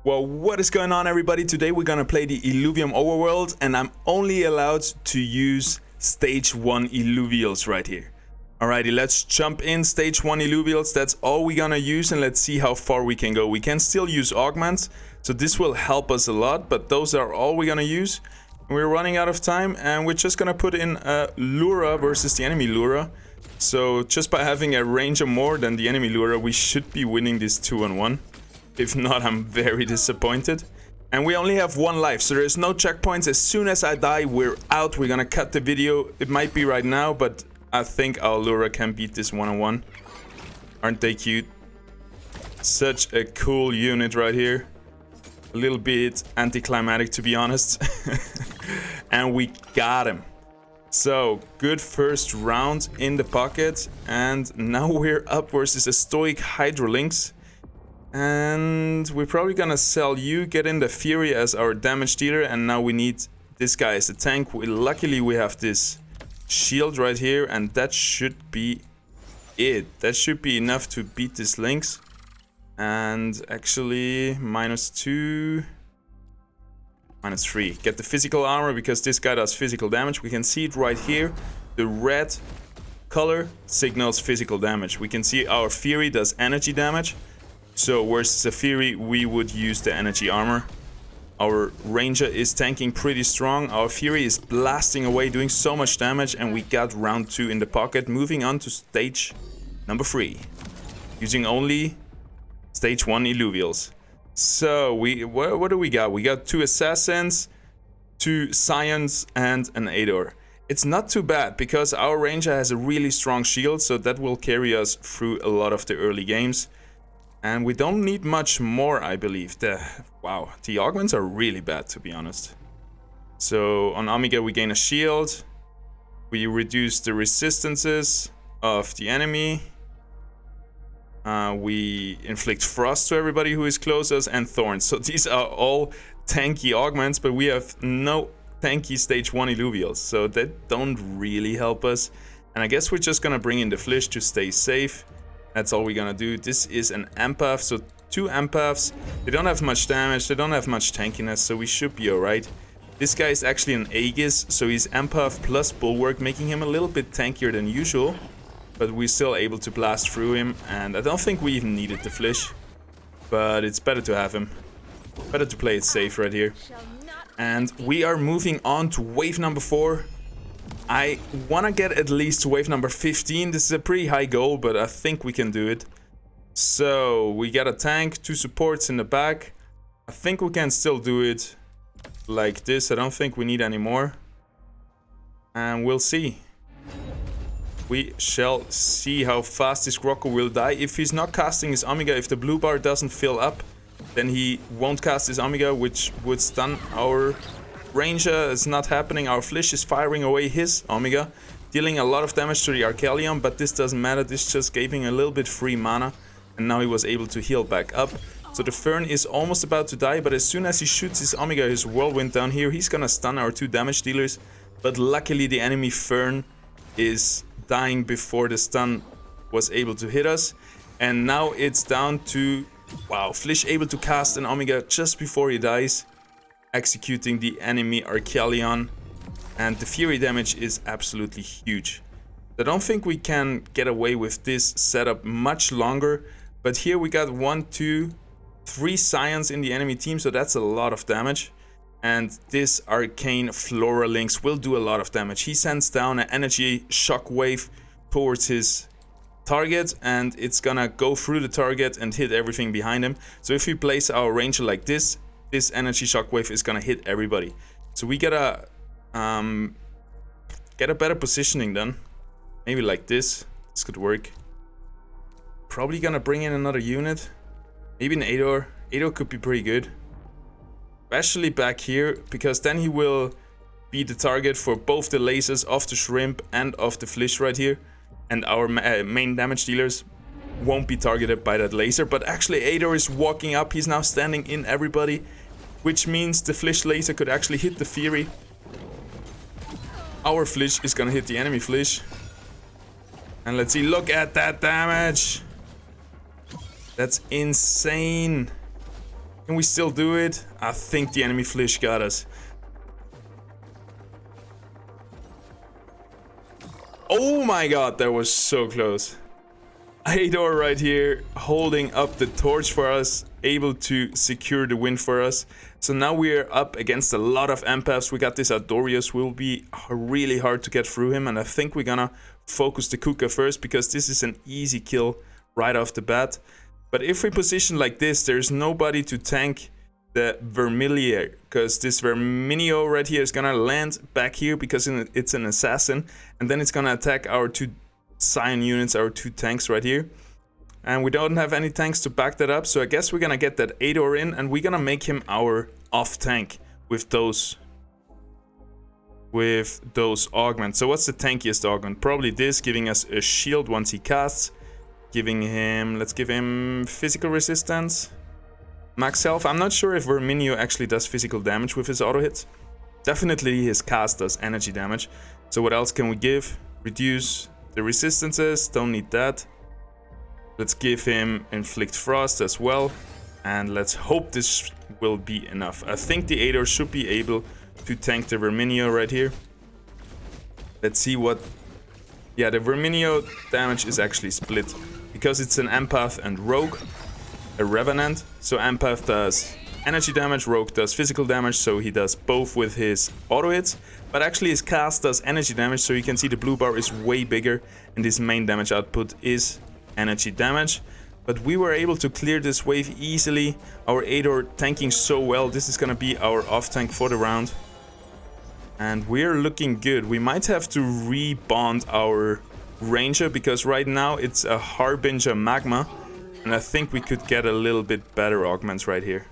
Well, what is going on, everybody? Today we're gonna play the Illuvium overworld, and I'm only allowed to use stage 1 Illuvials right here. Alrighty, let's jump in. Stage 1 Illuvials, that's all we're gonna use, and let's see how far we can go. We can still use augments, so this will help us a lot, but those are all we're gonna use. We're running out of time, and we're just gonna put in a Lura versus the enemy Lura. So just by having a ranger more than the enemy Lura, we should be winning this 2-on-1. If not, I'm very disappointed. And we only have 1 life, so there's no checkpoints. As soon as I die, we're out. We're gonna cut the video. It might be right now, but I think our Lura can beat this 1-on-1. Aren't they cute? Such a cool unit right here. A little bit anticlimactic, to be honest. And we got him. So, good first round in the pocket. And now we're up versus a Stoic Hydrolinx. And we're probably gonna sell you, get in the Fury as our damage dealer, and now we need this guy as a tank. Luckily we have this shield right here, and that should be it. That should be enough to beat this Lynx. And actually, -2, -3. Get the physical armor because this guy does physical damage. We can see it right here. The red color signals physical damage. We can see our Fury does energy damage. So versus a Fury, we would use the energy armor. Our Ranger is tanking pretty strong. Our Fury is blasting away, doing so much damage, and we got round 2 in the pocket. Moving on to stage number 3, using only stage 1 Illuvials. So what do we got? We got 2 Assassins, 2 Scions, and an Ador. It's not too bad because our Ranger has a really strong shield, so that will carry us through a lot of the early games. And we don't need much more, I believe. Wow, the augments are really bad, to be honest. So on Omega we gain a shield. We reduce the resistances of the enemy. We inflict frost to everybody who is close to us, and thorns. So these are all tanky augments, but we have no tanky stage 1 Illuvials. So that don't really help us. And I guess we're just gonna bring in the Flish to stay safe. That's all we're gonna do. This is an empath, so 2 empaths. They don't have much damage, they don't have much tankiness, so we should be alright. This guy is actually an Aegis, so he's empath plus bulwark, making him a little bit tankier than usual. But we're still able to blast through him, and I don't think we even needed the Flish. But it's better to have him. Better to play it safe right here. And we are moving on to wave number 4. I want to get at least to wave number 15. This is a pretty high goal, but I think we can do it. So, we got a tank, 2 supports in the back. I think we can still do it like this. I don't think we need any more. And we'll see. We shall see how fast this Grokko will die. If he's not casting his Omega, if the blue bar doesn't fill up, then he won't cast his Omega, which would stun our Ranger. Is not happening. Our Flish is firing away his Omega, dealing a lot of damage to the Arcalion, but this doesn't matter. This just gave him a little bit free mana, and now he was able to heal back up. So the Fern is almost about to die, but as soon as he shoots his Omega, his Whirlwind down here, he's gonna stun our 2 damage dealers. But luckily the enemy Fern is dying before the stun was able to hit us. And now it's down to, wow, Flish able to cast an Omega just before he dies, executing the enemy Arcalion, and the Fury damage is absolutely huge. I don't think we can get away with this setup much longer, but here we got 1, 2, 3 Scions in the enemy team, so that's a lot of damage. And this Arcane Flora Lynx will do a lot of damage. He sends down an energy shockwave towards his target, and it's gonna go through the target and hit everything behind him. So if we place our Ranger like this, this energy shockwave is gonna hit everybody. So we gotta get a better positioning then. Maybe like this. This could work. Probably gonna bring in another unit. Maybe an Ador. Ador could be pretty good. Especially back here, because then he will be the target for both the lasers of the Shrimp and of the Flish right here. And our main damage dealers won't be targeted by that laser. But actually Ador is walking up. He's now standing in everybody, which means the Flish laser could actually hit the Fury. Our Flish is gonna hit the enemy Flish. And let's see, look at that damage. That's insane. Can we still do it? I think the enemy Flish got us. Oh my god, that was so close. Ador right here holding up the torch for us, able to secure the win for us. So now we're up against a lot of empaths. We got this Ardorius, will be really hard to get through him, and I think we're gonna focus the Kuka first because this is an easy kill right off the bat. But if we position like this, there's nobody to tank the Vermilion, because this Verminio right here is gonna land back here because it's an assassin, and then it's gonna attack our two Scion units, our two tanks right here. And we don't have any tanks to back that up, so I guess we're gonna get that Ador in, and we're gonna make him our off tank with those augments. So what's the tankiest augment? Probably this, giving us a shield once he casts, giving him, let's give him physical resistance, max health. I'm not sure if Verminio actually does physical damage with his auto hits. Definitely his cast does energy damage. So what else can we give? Reduce the resistances, don't need that. Let's give him Inflict Frost as well, and let's hope this will be enough. I think the Ador should be able to tank the Verminio right here. Let's see what... Yeah, the Verminio damage is actually split, because it's an Empath and Rogue, a Revenant. So Empath does energy damage, Rogue does physical damage, so he does both with his auto hits. But actually his cast does energy damage, so you can see the blue bar is way bigger, and his main damage output is energy damage. But we were able to clear this wave easily. Our Ador tanking so well. This is gonna be our off tank for the round, and we're looking good. We might have to rebond our Ranger, because right now it's a Harbinger Magma, and I think we could get a little bit better augments right here.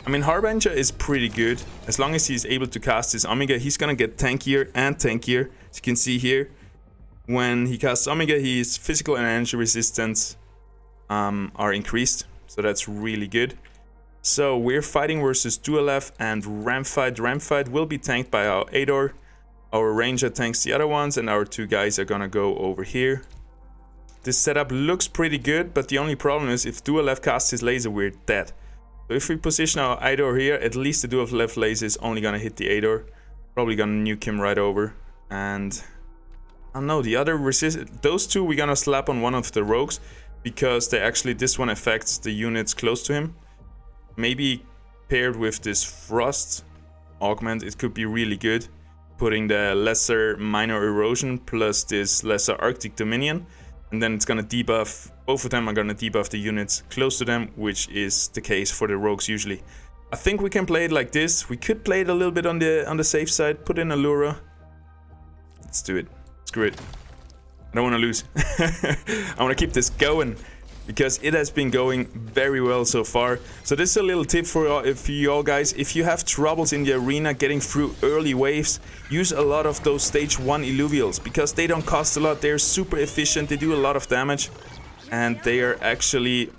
I mean, Harbinger is pretty good. As long as he's able to cast his Omega, he's gonna get tankier and tankier. As you can see here, when he casts Omega, his physical and energy resistance are increased. So that's really good. So we're fighting versus Dualef and Ramfight. Ramfight will be tanked by our Ador. Our Ranger tanks the other ones, and our two guys are gonna go over here. This setup looks pretty good, but the only problem is if Dualef casts his laser, we're dead. So if we position our Ador here, at least the Dualef laser is only gonna hit the Ador. Probably gonna nuke him right over. And I don't know, the other those two we're gonna slap on one of the rogues, because they actually, this one affects the units close to him. Maybe paired with this Frost augment, it could be really good. Putting the lesser minor erosion plus this lesser Arctic Dominion, and then it's gonna debuff, both of them are gonna debuff the units close to them, which is the case for the rogues usually. I think we can play it like this. We could play it a little bit on the safe side, put in Allura. Let's do it. Screw it. I don't want to lose. I want to keep this going, because it has been going very well so far. So this is a little tip for you all guys. If you have troubles in the arena getting through early waves, use a lot of those stage 1 Illuvials, because they don't cost a lot. They're super efficient, they do a lot of damage, and they are actually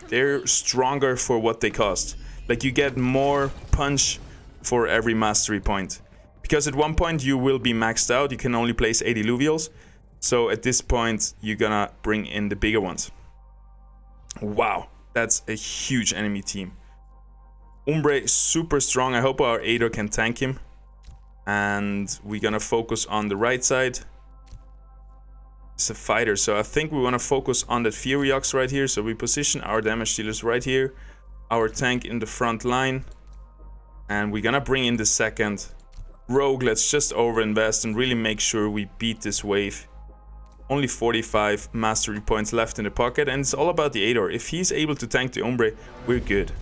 they're stronger for what they cost. Like, you get more punch for every mastery point, because at one point you will be maxed out. You can only place 8 Illuvials, so at this point you're gonna bring in the bigger ones. Wow, that's a huge enemy team. Umbre is super strong. I hope our Ador can tank him. And we're gonna focus on the right side. It's a fighter, so I think we wanna focus on that Furiox right here. So we position our damage dealers right here, our tank in the front line, and we're gonna bring in the second rogue. Let's just overinvest and really make sure we beat this wave. Only 45 mastery points left in the pocket, and it's all about the Ador. If he's able to tank the Umbre, we're good.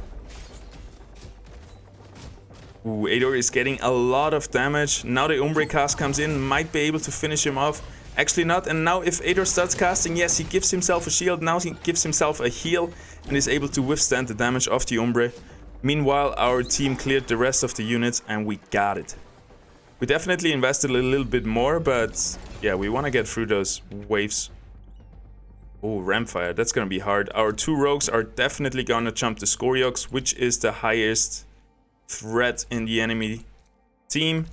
Ooh, Ador is getting a lot of damage. Now the Umbre cast comes in, might be able to finish him off. Actually not, and now if Ador starts casting, yes, he gives himself a shield. Now he gives himself a heal and is able to withstand the damage of the Umbre. Meanwhile, our team cleared the rest of the units and we got it. We definitely invested a little bit more, but yeah, we want to get through those waves. Oh, Ramfire, that's going to be hard. Our two rogues are definitely going to jump the Scoriox, which is the highest threat in the enemy team.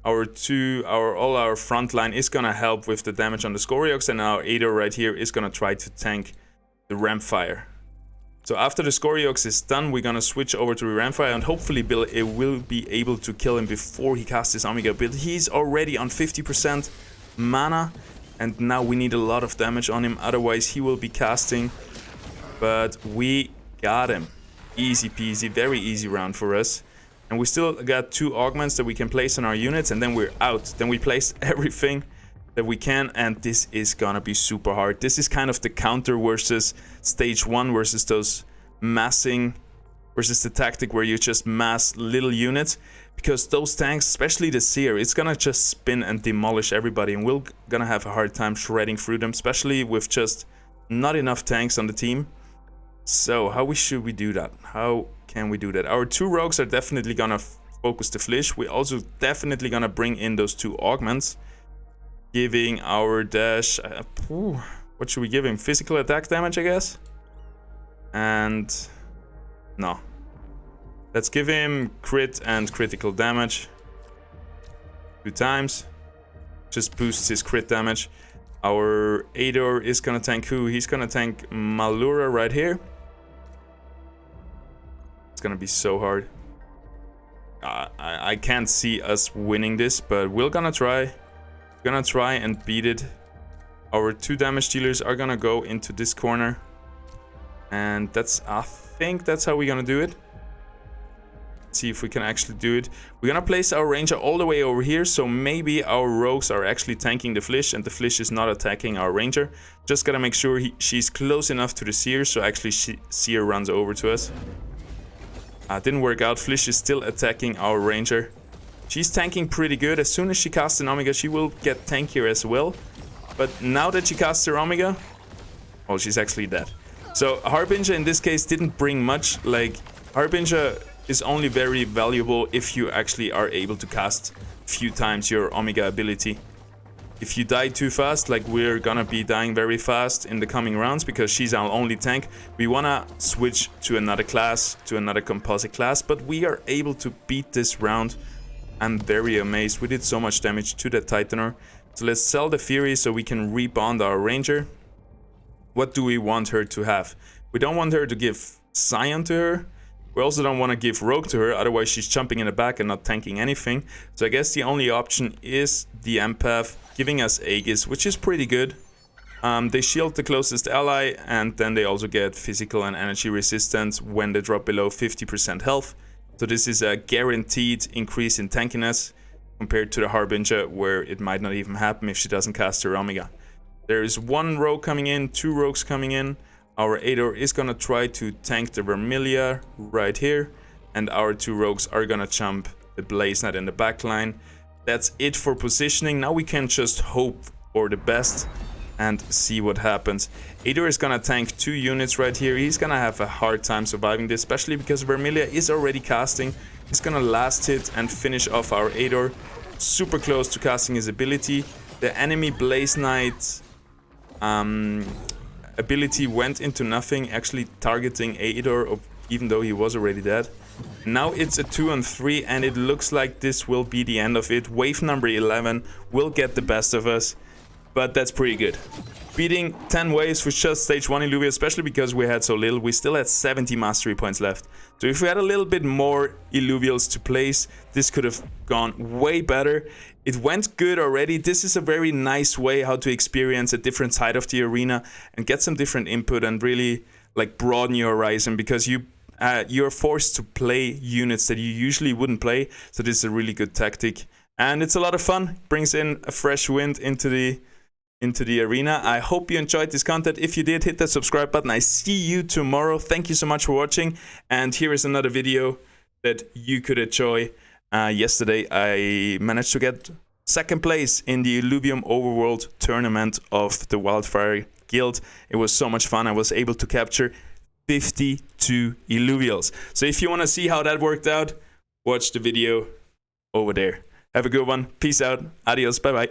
All our front line is going to help with the damage on the Scoriox, and our Ador right here is going to try to tank the Ramfire. So after the Scoriox is done, we're gonna switch over to Ramfire, and hopefully Bill will be able to kill him before he casts his Omega build. He's already on 50% mana, and now we need a lot of damage on him, otherwise he will be casting. But we got him. Easy peasy, very easy round for us. And we still got 2 augments that we can place on our units, and then we're out. Then we placed everything that we can, and this is gonna be super hard. This is kind of the counter versus stage 1 versus those massing, versus the tactic where you just mass little units, because those tanks, especially the Seer, it's gonna just spin and demolish everybody, and we're gonna have a hard time shredding through them, especially with just not enough tanks on the team. So how should we do that? How can we do that? Our 2 rogues are definitely gonna focus the Flish. We're also definitely gonna bring in those 2 augments, giving our dash what should we give him? Physical attack damage, I guess. And no, let's give him crit and critical damage 2 times, just boosts his crit damage. Our Ador is gonna tank who? He's gonna tank Malura right here. It's gonna be so hard. I can't see us winning this, but we're gonna try. Gonna try and beat it. Our 2 damage dealers are gonna go into this corner, and I think that's how we're gonna do it. Let's see if we can actually do it. We're gonna place our ranger all the way over here, so maybe our rogues are actually tanking the Flish and the Flish is not attacking our ranger. Just gotta make sure she's close enough to the Seer, so actually Seer runs over to us. Didn't work out. Flish is still attacking our ranger. She's tanking pretty good. As soon as she casts an Omega, she will get tankier as well. But now that she casts her Omega, well, she's actually dead. So Harbinger in this case didn't bring much. Like, Harbinger is only very valuable if you actually are able to cast a few times your Omega ability. If you die too fast, like we're gonna be dying very fast in the coming rounds because she's our only tank, we wanna switch to another class, to another composite class, but we are able to beat this round. I'm very amazed. We did so much damage to that Titaner. So let's sell the Fury so we can rebond our Ranger. What do we want her to have? We don't want her to give Scion to her. We also don't want to give Rogue to her, otherwise she's jumping in the back and not tanking anything. So I guess the only option is the Empath, giving us Aegis, which is pretty good. They shield the closest ally, and then they also get physical and energy resistance when they drop below 50% health. So this is a guaranteed increase in tankiness compared to the Harbinger, where it might not even happen if she doesn't cast her Omega. There is 1 rogue coming in, 2 rogues coming in. Our Ador is gonna try to tank the Vermilia right here, and our 2 rogues are gonna jump the Blaze Knight in the backline. That's it for positioning. Now we can just hope for the best and see what happens. Ador is gonna tank 2 units right here. He's gonna have a hard time surviving this, especially because Vermilia is already casting. He's gonna last hit and finish off our Ador. Super close to casting his ability. The enemy Blaze Knight ability went into nothing, actually targeting Ador, even though he was already dead. Now it's a 2-on-3, and it looks like this will be the end of it. Wave number 11 will get the best of us, but that's pretty good. Beating 10 waves with just stage 1 Illuvium, especially because we had so little. We still had 70 mastery points left. So if we had a little bit more Illuvials to place, this could have gone way better. It went good already. This is a very nice way how to experience a different side of the arena and get some different input and really like broaden your horizon, because you're forced to play units that you usually wouldn't play. So this is a really good tactic, and it's a lot of fun. Brings in a fresh wind into the arena. I hope you enjoyed this content. If you did, hit that subscribe button. I see you tomorrow. Thank you so much for watching, and here is another video that you could enjoy. Yesterday I managed to get 2nd place in the Illuvium Overworld tournament of the Wildfire Guild. It was so much fun. I was able to capture 52 Illuvials. So if you want to see how that worked out, watch the video over there. Have a good one. Peace out. Adios. Bye bye.